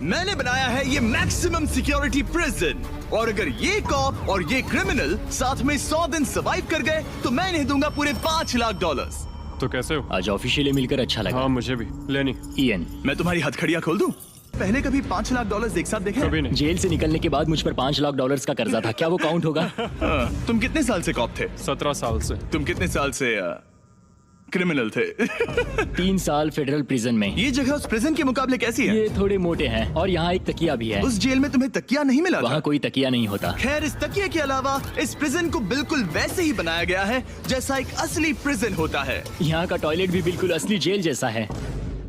मैंने बनाया है ये मैक्सिमम सिक्योरिटी प्रिजन, और अगर ये कॉप और ये क्रिमिनल साथ में 100 दिन सर्वाइव कर गए तो मैं इन्हें दूंगा पूरे $5 लाख। तो कैसे हो? आज ऑफिशियली मिलकर अच्छा लगा। हाँ मुझे भी। लेनी इयन, मैं तुम्हारी हथकड़ियां खोल दूं? पहले कभी $5 लाख एक साथ देखे? कभी नहीं। जेल से निकलने के बाद मुझ पर $5 लाख का कर्जा था, क्या वो काउंट होगा? तुम कितने साल से कॉप थे? 17 साल से। तुम कितने साल से क्रिमिनल थे? 3 साल फेडरल प्रिजन में। ये जगह उस प्रिजन के मुकाबले कैसी है? ये थोड़े मोटे हैं और यहाँ एक तकिया भी है। उस जेल में तुम्हें तकिया नहीं मिला था? वहाँ कोई तकिया नहीं होता। खैर, इस तकिए के अलावा इस प्रिजन को बिल्कुल वैसे ही बनाया गया है जैसा एक असली प्रिजन होता है। यहाँ का टॉयलेट भी बिल्कुल असली जेल जैसा है।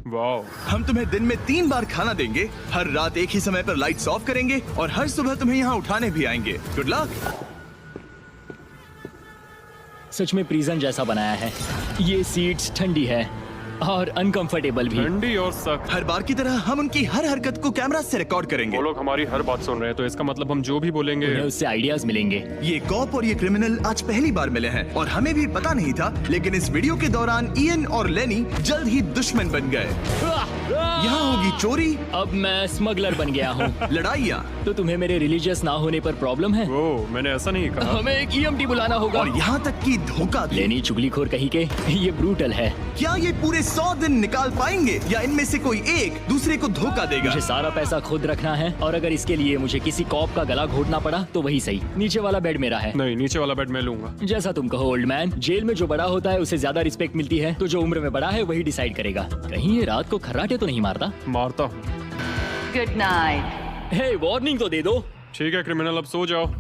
वाओ। हम तुम्हें दिन में 3 बार खाना देंगे, हर रात एक ही समय पर लाइट्स ऑफ करेंगे और हर सुबह तुम्हें यहाँ उठाने भी आएंगे। Good luck. सच में प्रिजन जैसा बनाया है। ये सीट्स ठंडी है और अनकंफर्टेबल भी। ठंडी और सख्त। हर बार की तरह हम उनकी हर हरकत को कैमरा से रिकॉर्ड करेंगे। वो लोग हमारी हर बात सुन रहे हैं, तो इसका मतलब हम जो भी बोलेंगे उन्हें उससे आइडियाज मिलेंगे। ये कॉप और ये क्रिमिनल आज पहली बार मिले हैं और हमें भी पता नहीं था, लेकिन इस वीडियो के दौरान इयन और लेनी जल्द ही दुश्मन बन गए। यहाँ होगी चोरी, अब मैं स्मगलर बन गया हूँ। लड़ाइयाँ, तो तुम्हें मेरे रिलीजियस ना होने पर प्रॉब्लम है? वो मैंने ऐसा नहीं कहा। हमें एक EMT बुलाना होगा। और यहाँ तक कि धोखा भी। लेनी चुगलीखोर कहीं के, ये ब्रूटल है। क्या ये पूरे 100 दिन निकाल पाएंगे या इनमें से कोई एक दूसरे को धोखा देगा? मुझे सारा पैसा खुद रखना है और अगर इसके लिए मुझे किसी कॉप का गला घोटना पड़ा तो वही सही। नीचे वाला बेड मेरा है। नहीं, नीचे वाला बेड मैं लूंगा। जैसा तुम कहो ओल्ड मैन। जेल में जो बड़ा होता है उसे ज्यादा रिस्पेक्ट मिलती है, तो जो उम्र में बड़ा है वही डिसाइड करेगा। कहीं ये रात को खर्राटे तो नहीं मारता? मारता हूँ। Good night. हे, वार्निंग तो दे दो। ठीक है क्रिमिनल, अब सो जाओ।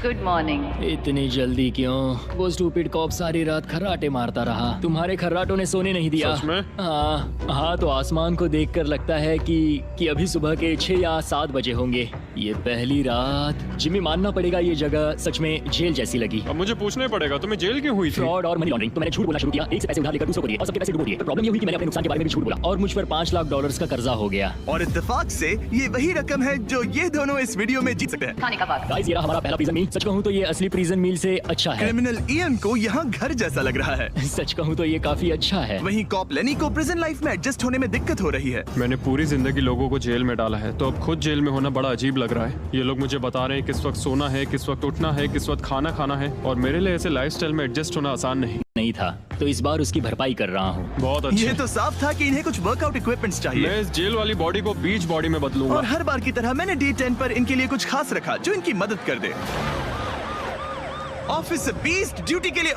Good morning. इतनी जल्दी क्यों? वो स्टूपिड कॉप सारी रात खर्राटे मारता रहा। तुम्हारे खर्राटों ने सोने नहीं दिया। सच में? हाँ, तो आसमान को देखकर लगता है कि अभी सुबह के 6 या 7 बजे होंगे। ये पहली रात। जिम्मी, मानना पड़ेगा ये जगह सच में जेल जैसी लगी। अब मुझे पूछना ही पड़ेगा, तुम्हें जेल क्यों हुई थी? फ्रॉड और मनी लॉन्ड्रिंग। तो मैंने झूठ बोलना शुरू किया, एक से पैसे उधार लेकर दूसरों को दिए और सबके पैसे डुबो दिए। प्रॉब्लम ये हुई कि मैंने अपने नुकसान के बारे में भी झूठ बोला और मुझ पर $5 लाख का कर्जा हो गया। और इत्तेफाक से ये वही रकम है जो ये दोनों इस वीडियो में जीत सकते हैं। खाने का वक्त। गाइस, ये रहा हमारा पहला प्रिजन मील। सच कहूँ तो ये असली प्रिजन मील से अच्छा है। क्रिमिनल इयन को यहाँ घर जैसा लग रहा है। सच कहूँ तो ये काफी अच्छा है। वहीं कॉप लेनी को प्रिजन लाइफ में एडजस्ट होने में दिक्कत हो रही है। मैंने पूरी जिंदगी लोगों को जेल में डाला है, तो अब खुद जेल में होना बड़ा अजीब लग रहा है। ये लोग मुझे बता रहे हैं किस वक्त सोना है, किस वक्त उठना है, किस वक्त खाना खाना है, और मेरे लिए ऐसे लाइफस्टाइल में एडजस्ट होना आसान नहीं था, तो इस बार उसकी भरपाई कर रहा हूँ। बहुत अच्छा। ये तो साफ था कि इन्हें कुछ वर्कआउट इक्विपमेंट्स चाहिए। मैं इस जेल वाली बॉडी को बीच बॉडी में बदलूंगा। और हर बार की तरह मैंने D10 पर इनके लिए कुछ खास रखा जो इनकी मदद कर दे। ऑफिसर बीस्ट ड्यूटी के लिए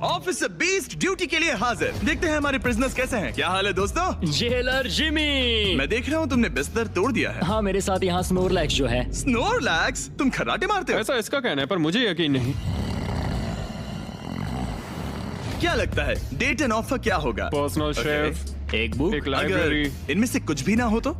ऑफिसर बीस्ट ड्यूटी के लिए हाजिर। देखते हैं हमारे प्रिजनर्स कैसे हैं। क्या हाल है दोस्तों? Jailer Jimmy. मैं देख रहा हूँ तुमने बिस्तर तोड़ दिया है। हाँ, मेरे साथ यहाँ स्नोरलैक्स जो है। स्नोरलैक्स? तुम खर्राटे मारते हो? ऐसा इसका कहना है, पर मुझे यकीन नहीं। क्या लगता है डेटन ऑफर क्या होगा? पर्सनल शेफ, एक बुक, एक लाइब्रेरी। अगर इनमें से कुछ भी ना हो तो?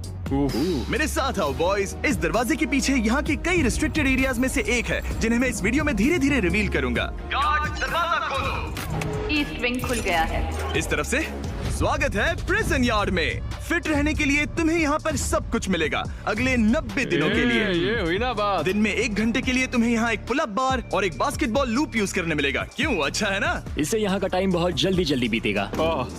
मेरे साथ आओ बॉयज। इस दरवाजे के पीछे यहाँ के कई रिस्ट्रिक्टेड एरियाज में से एक है जिन्हें मैं इस वीडियो में धीरे धीरे रिवील करूंगा। गार्ड, दरवाजा खोलो। ईस्ट विंग खुल गया है। इस तरफ से स्वागत है प्रिजन यार्ड में। फिट रहने के लिए तुम्हें यहाँ पर सब कुछ मिलेगा अगले 90 दिनों के लिए। ये हुई ना बात। दिन में 1 घंटे के लिए तुम्हें यहाँ एक पुल अप बार और एक बास्केटबॉल लूप यूज करने मिलेगा। क्यों, अच्छा है ना? इससे यहाँ का टाइम बहुत जल्दी बीतेगा।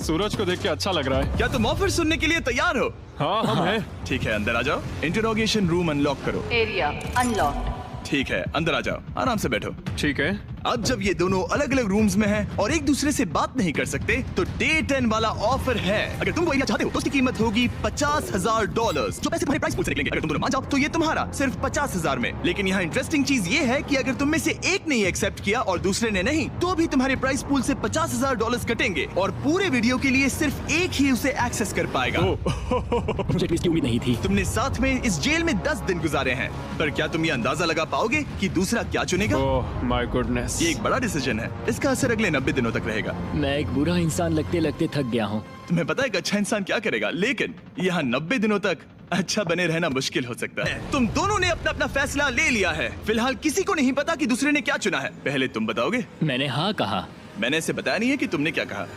सूरज को देख के अच्छा लग रहा है। क्या तुम ऑफर सुनने के लिए तैयार हो? हाँ, हम हैं। ठीक है, अंदर आ जाओ। इंटरोगेशन रूम अनलॉक करो। Area unlocked. ठीक है, अंदर आ जाओ, आराम से बैठो। ठीक है। अब जब ये दोनों अलग अलग रूम्स में हैं और एक दूसरे से बात नहीं कर सकते, तो डे 10 वाला ऑफर है। अगर तुम वो एरिया चाहते हो तो उसकी कीमत होगी $50,000, जो पैसे तुम्हारे प्राइस पूल से निकलेंगे। अगर तुम दोनों मान जाओ तो ये तुम्हारा सिर्फ 50,000 में। लेकिन यहाँ इंटरेस्टिंग चीज ये है कि अगर तुम में से एक ने एक्सेप्ट किया और दूसरे ने नहीं, तो भी तुम्हारे प्राइस पूल से $50,000 कटेंगे और पूरे वीडियो के लिए सिर्फ एक ही उसे एक्सेस कर पाएगा। मुझे इसकी उम्मीद नहीं थी। तुमने साथ में इस जेल में 10 दिन गुजारे हैं, पर क्या तुम ये अंदाजा लगा पाओगे कि दूसरा क्या चुनेगा? Oh my goodness. ये एक बड़ा डिसीजन है। इसका असर अगले 90 दिनों तक रहेगा। मैं एक बुरा इंसान लगते लगते थक गया हूँ। तुम्हें पता है एक अच्छा इंसान क्या करेगा, लेकिन यहाँ 90 दिनों तक अच्छा बने रहना मुश्किल हो सकता है। तुम दोनों ने अपना अपना फैसला ले लिया है। फिलहाल किसी को नहीं पता कि दूसरे ने क्या चुना है। पहले तुम बताओगे? मैंने हाँ कहा। मैंने इसे बताया नहीं है कि तुमने क्या कहा।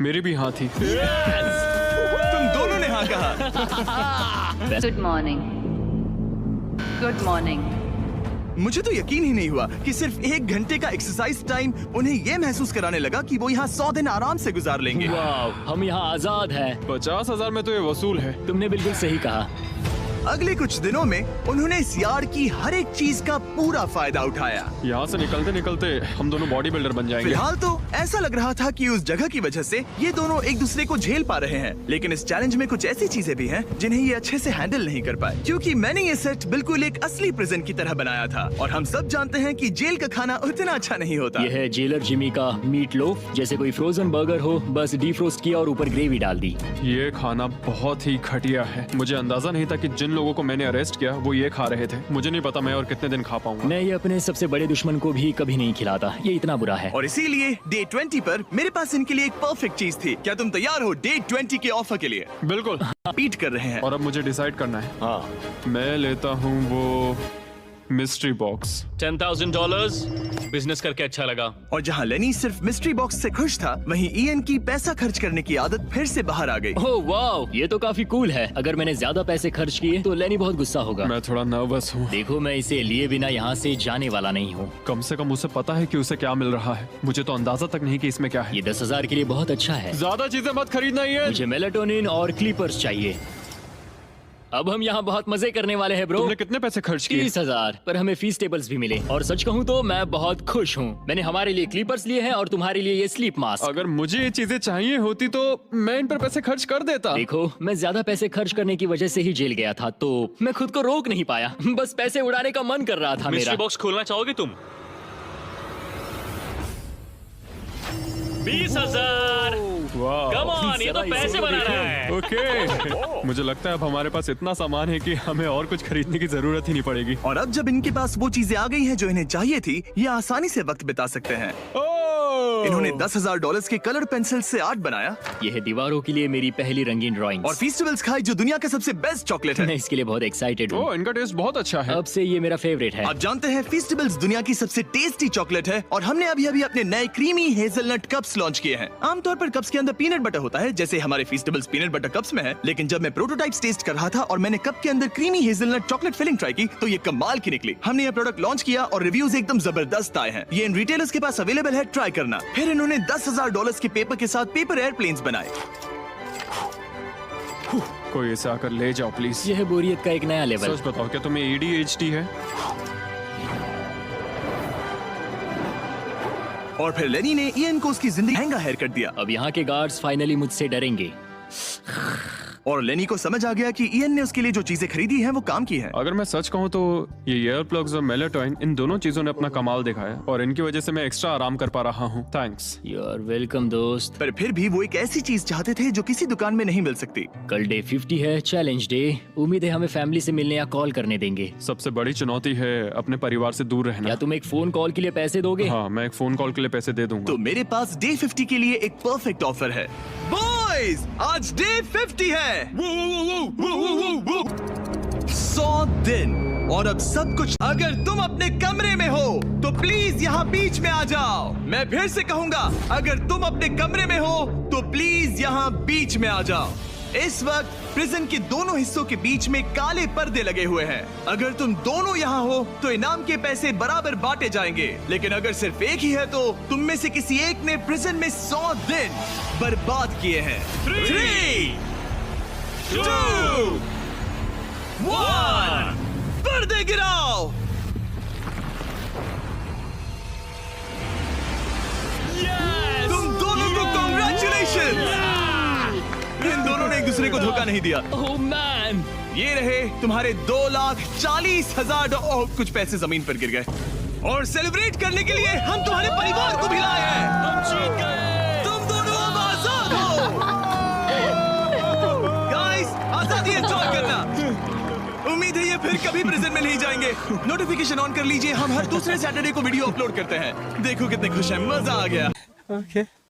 मेरी भी हाँ थी। तुम दोनों ने हाँ कहा। Good morning. Good morning. मुझे तो यकीन ही नहीं हुआ कि सिर्फ 1 घंटे का एक्सरसाइज टाइम उन्हें ये महसूस कराने लगा कि वो यहाँ 100 दिन आराम से गुजार लेंगे। वाह, हम यहाँ आजाद हैं। 50,000 में तो ये वसूल है। तुमने बिल्कुल सही कहा। अगले कुछ दिनों में उन्होंने इस यार्ड की हर एक चीज का पूरा फायदा उठाया। यहाँ से निकलते निकलते हम दोनों बॉडी बिल्डर बन जाएंगे। फिलहाल तो ऐसा लग रहा था कि उस जगह की वजह से ये दोनों एक दूसरे को झेल पा रहे हैं, लेकिन इस चैलेंज में कुछ ऐसी चीजें भी हैं जिन्हें ये अच्छे से हैंडल नहीं कर पाए, क्योंकि मैंने ये सेट बिल्कुल एक असली प्रिजन की तरह बनाया था और हम सब जानते हैं कि जेल का खाना उतना अच्छा नहीं होता। यह है जेलर जिमी का मीट लोफ, जैसे कोई फ्रोजन बर्गर हो, बस डीफ्रोस्ट किया और ऊपर ग्रेवी डाल दी। ये खाना बहुत ही घटिया है। मुझे अंदाजा नहीं था कि जिन लोगों को मैंने अरेस्ट किया वो ये खा रहे थे। मुझे नहीं पता मैं और कितने दिन खा पाऊंगा। मैं ये अपने सबसे बड़े दुश्मन को भी कभी नहीं खिलाता, ये इतना बुरा है। और इसीलिए डे 20 पर मेरे पास इनके लिए एक परफेक्ट चीज थी। क्या तुम तैयार हो डे 20 के ऑफर के लिए? बिल्कुल। पीट कर रहे हैं। और अब मुझे डिसाइड करना है। हाँ, मैं लेता हूँ वो मिस्ट्री बॉक्स। $10,000 बिजनेस करके अच्छा लगा। और जहाँ लेनी सिर्फ मिस्ट्री बॉक्स से खुश था, वहीं ईएन की पैसा खर्च करने की आदत फिर से बाहर आ गई। ओह वाह, ये तो काफी कूल है। अगर मैंने ज्यादा पैसे खर्च किए तो लेनी बहुत गुस्सा होगा। मैं थोड़ा नर्वस हूँ। देखो, मैं इसे लिए बिना यहाँ से जाने वाला नहीं हूँ। कम से कम उसे पता है कि उसे क्या मिल रहा है। मुझे तो अंदाजा तक नहीं कि इसमें क्या है। ये 10,000 के लिए बहुत अच्छा है। ज्यादा चीजें मत खरीदना ये। मुझे मेलाटोनिन और क्लीपर्स चाहिए। अब हम यहाँ बहुत मजे करने वाले हैं ब्रो। तुमने कितने पैसे खर्च किए? 30,000, पर हमें फीस टेबल्स भी मिले। और सच कहूँ तो मैं बहुत खुश हूँ। मैंने हमारे लिए क्लीपर्स लिए हैं और तुम्हारे लिए ये स्लीप मास्क। अगर मुझे ये चीजें चाहिए होती तो मैं इन पर पैसे खर्च कर देता। देखो, मैं ज्यादा पैसे खर्च करने की वजह से ही जेल गया था, तो मैं खुद को रोक नहीं पाया। बस पैसे उड़ाने का मन कर रहा था मिस्ट्री मेरा। बॉक्स खोलना चाहोगे तुम? 20,000। वाह। कम ऑन, ये तो पैसे बना रहा है। ओके। मुझे लगता है अब हमारे पास इतना सामान है कि हमें और कुछ खरीदने की जरूरत ही नहीं पड़ेगी। और अब जब इनके पास वो चीजें आ गई हैं जो इन्हें चाहिए थी, ये आसानी से वक्त बिता सकते हैं। इन्होंने $10,000 के कलर पेंसिल से आर्ट बनाया यह है दीवारों के लिए मेरी पहली रंगीन ड्राइंग। और फीस्टिवल्स खाई जो दुनिया का सबसे बेस्ट चॉकलेट है। मैं इसके लिए बहुत एक्साइटेड हूँ। ओह, इनका टेस्ट बहुत अच्छा है। अब से ये मेरा फेवरेट है। आप जानते हैं फीस्टिवल्स दुनिया की सबसे टेस्टी चॉकलेट है और हमने अभी अभी अपने नए क्रीमी हेजलनट कप्स लॉन्च किए हैं। आमतौर पर कप्स के अंदर पीनट बटर होता है, जैसे हमारे फीस्टिवल्स पीनट बटर कप्स में है, लेकिन जब मैं प्रोटोटाइप्स टेस्ट कर रहा था और मैंने कप के अंदर creamy hazelnut chocolate filling try की तो ये कमाल की निकली। हमने ये प्रोडक्ट लॉन्च किया और रिव्यूज एकदम जबरदस्त आए हैं। ये इन रिटेलर्स के पास अवेलेबल है, ट्राई करना। फिर इन्होंने $10,000 के पेपर के साथ पेपर एयरप्लेन्स बनाए। कोई इसे आकर ले जाओ प्लीज। यह है बोरियत का एक नया लेवल। सच बताओ, क्या तुम्हें ADHD है? और फिर लेनी ने ईएन को उसकी जिंदगी महंगा हेयर कट दिया अब यहाँ के गार्ड्स फाइनली मुझसे डरेंगे। और लेनी को समझ आ गया कि ईएन ने उसके लिए जो चीजें खरीदी हैं वो काम की हैं। अगर मैं सच कहूँ तो ये ईयर प्लग्स और मेलाटोनिन, इन दोनों चीजों ने अपना कमाल दिखाया और इनकी वजह से मैं एक्स्ट्रा आराम कर पा रहा हूँ। थैंक्स। यू आर वेलकम दोस्त। पर फिर भी वो एक ऐसी चीज चाहते थे जो किसी दुकान में नहीं मिल सकती। कल डे 50 है, चैलेंज डे। उम्मीद है हमें फैमिली से मिलने या कॉल करने देंगे। सबसे बड़ी चुनौती है अपने परिवार से दूर रहना। या तुम एक फोन कॉल के लिए पैसे दोगे? हाँ, मैं एक फोन कॉल के लिए पैसे दे दूंगा। तो मेरे पास डे 50 के लिए एक परफेक्ट ऑफर है। बॉयज, आज डे 50 है। 100 दिन और अब सब कुछ। अगर तुम अपने कमरे में हो तो प्लीज यहाँ बीच में आ जाओ। मैं फिर से कहूंगा, अगर तुम अपने कमरे में हो तो प्लीज यहाँ बीच में आ जाओ। इस वक्त प्रिजन के दोनों हिस्सों के बीच में काले पर्दे लगे हुए हैं। अगर तुम दोनों यहाँ हो तो इनाम के पैसे बराबर बांटे जाएंगे, लेकिन अगर सिर्फ एक ही है तो तुम में से किसी एक ने प्रिजन में 100 दिन बर्बाद किए हैं। 3, 2, 1, पर्दे गिराओ। तुम दोनों को कांग्रेचुलेशन। इन दोनों ने एक दूसरे को धोखा नहीं दिया। ओह मैन, ये रहे तुम्हारे 2,40,000 और कुछ पैसे जमीन पर गिर गए। और सेलिब्रेट करने के लिए हम तुम्हारे परिवार को भी लाए हैं। हम जीत गए। तुम दोनों अब आजाद हो। गाइस, आजादी एंजॉय करना। उम्मीद है ये फिर कभी प्रिजन में नहीं जाएंगे। नोटिफिकेशन ऑन कर लीजिए, हम हर दूसरे सैटरडे को वीडियो अपलोड करते हैं। देखो कितने खुश हैं, मजा आ गया।